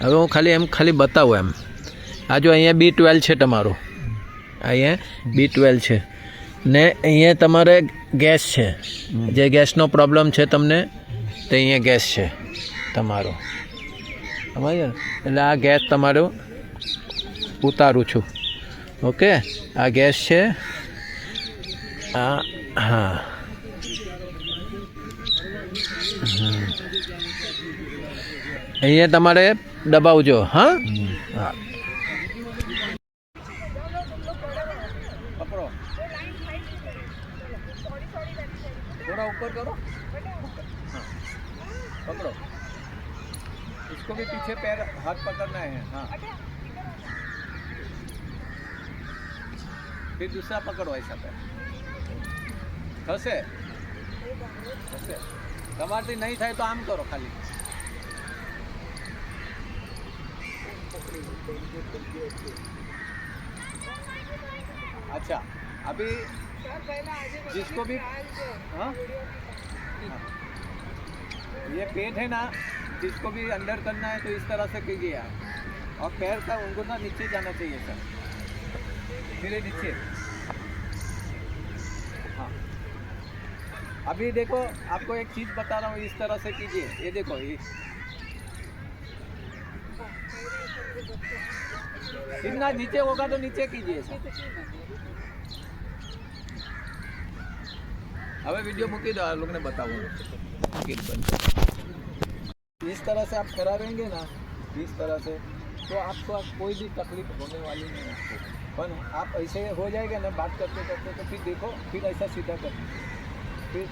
હવે હું ખાલી બતાવું એમ. આ જો અહીંયા B12 છે તમારું, અહીંયા B12 છે ને અહીંયા તમારે ગેસ છે, જે ગેસનો પ્રોબ્લેમ છે તમને તે અહીંયા ગેસ છે તમારો, સમજ્યા? એટલે આ ગેસ તમારો ઉતારું છું. ઓકે, આ ગેસ છે. હા, અહીંયા તમારે દબાવજો. હા, હા. पकड़ो, थोड़ा ऊपर करो. हाँ, पकड़ो. इसको भी पीछे पैर हाथ पकड़ना है. हाँ, फिर दूसरा पकड़ो ऐसा पैर. खसे તમારથી નહીં થાય તો આમ કરો ખાલી. अच्छा, अभी जिसको भी हाँ, ये पेट है ना, जिसको भी अंदर करना है तो इस तरह से कीजिए आप. और पैर का उनको ना नीचे जाना चाहिए सर, फिर नीचे. हाँ, अभी देखो आपको एक चीज़ बता रहा हूँ, इस तरह से कीजिए. ये देखो, ये इतना नीचे होगा तो नीचे कीजिए सर. હવે વિડીયો મૂકી દો, આ લોકોને बताऊँ. इस तरह से आप कराएंगे ना, इस तरह से, तो आपको कोई भी तकलीफ होने वाली नहीं है. पर आप ऐसे हो जाएगा ना बात करते करते, तो फिर देखो, फिर ऐसा सीधा कर. फिर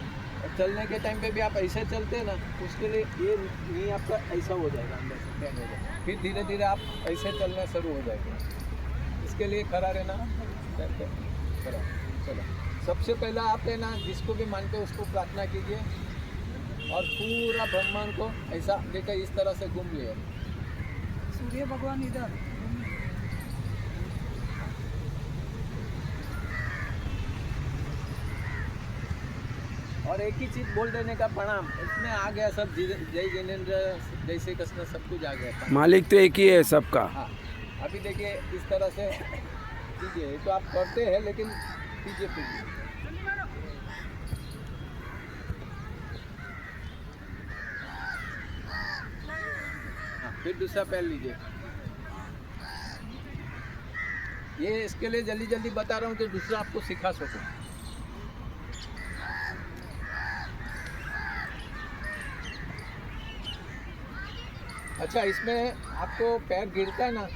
चलने के टाइम पे भी आप ऐसे चलते हैं ना, उसके लिए ये नहीं आपका ऐसा हो जाएगा, अंदर से पैन हो जाएगा. फिर धीरे धीरे आप ऐसे चलना शुरू हो जाएगा. इसके लिए खड़ा रहना. खड़ा. चलो, सबसे पहला आप है ना, जिसको भी मानते हो उसको प्रार्थना कीजिए और पूरा ब्रह्मांड को ऐसा देखकर इस तरह से घूम लिए. सूर्य भगवान इधर. और एक ही चीज़ बोल देने का, प्रणाम. इसमें आ गया सब, जय जिनेंद्र, जय श्री कृष्ण, सब कुछ आ गया. मालिक तो एक ही है सबका. हाँ, अभी देखिए इस तरह से कीजिए. तो आप करते हैं लेकिन कीजिए फिर. फिर दूसरा पैर लीजिए. ये इसके लिए जल्दी जल्दी बता रहा हूँ तो दूसरा आपको सिखा सकूँ. अच्छा, इसमें आपको पैर गिरता है ना,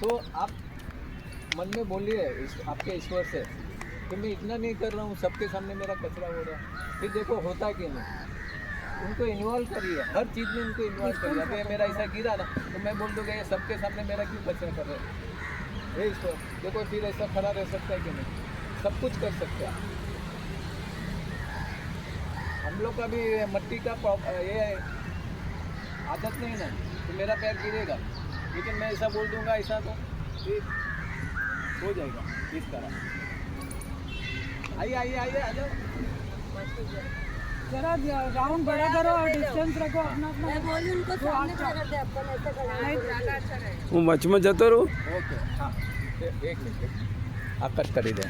तो आप मन में बोलिए आपके ईश्वर से कि मैं इतना नहीं कर रहा हूँ, सबके सामने मेरा कचरा हो रहा है. फिर देखो होता कि नहीं. उनको इन्वॉल्व करिए, हर चीज़ में उनको इन्वॉल्व करिए. अभी मेरा ऐसा गिरा ना, तो मैं बोल दूँगा ये सबके सामने मेरा क्यों कचरा कर रहे हैं. ये ईश्वर देखो, फिर ऐसा खड़ा रह सकता है कि नहीं. सब कुछ कर सकते हैं. हम लोग का भी मट्टी का ये आदत नहीं ना, तो मेरा पैर गिरेगा, लेकिन मैं ऐसा बोल दूंगा ऐसा, तो ये हो जाएगा इस तरह. आइए आइए आइए, आ जाओ. जरा राउंड बड़ा करो और डिस्टेंस रखो अपना. હું વચમાં જતો રહું. ओके. हाँ, एक मिनट, आप कट कर ही दें.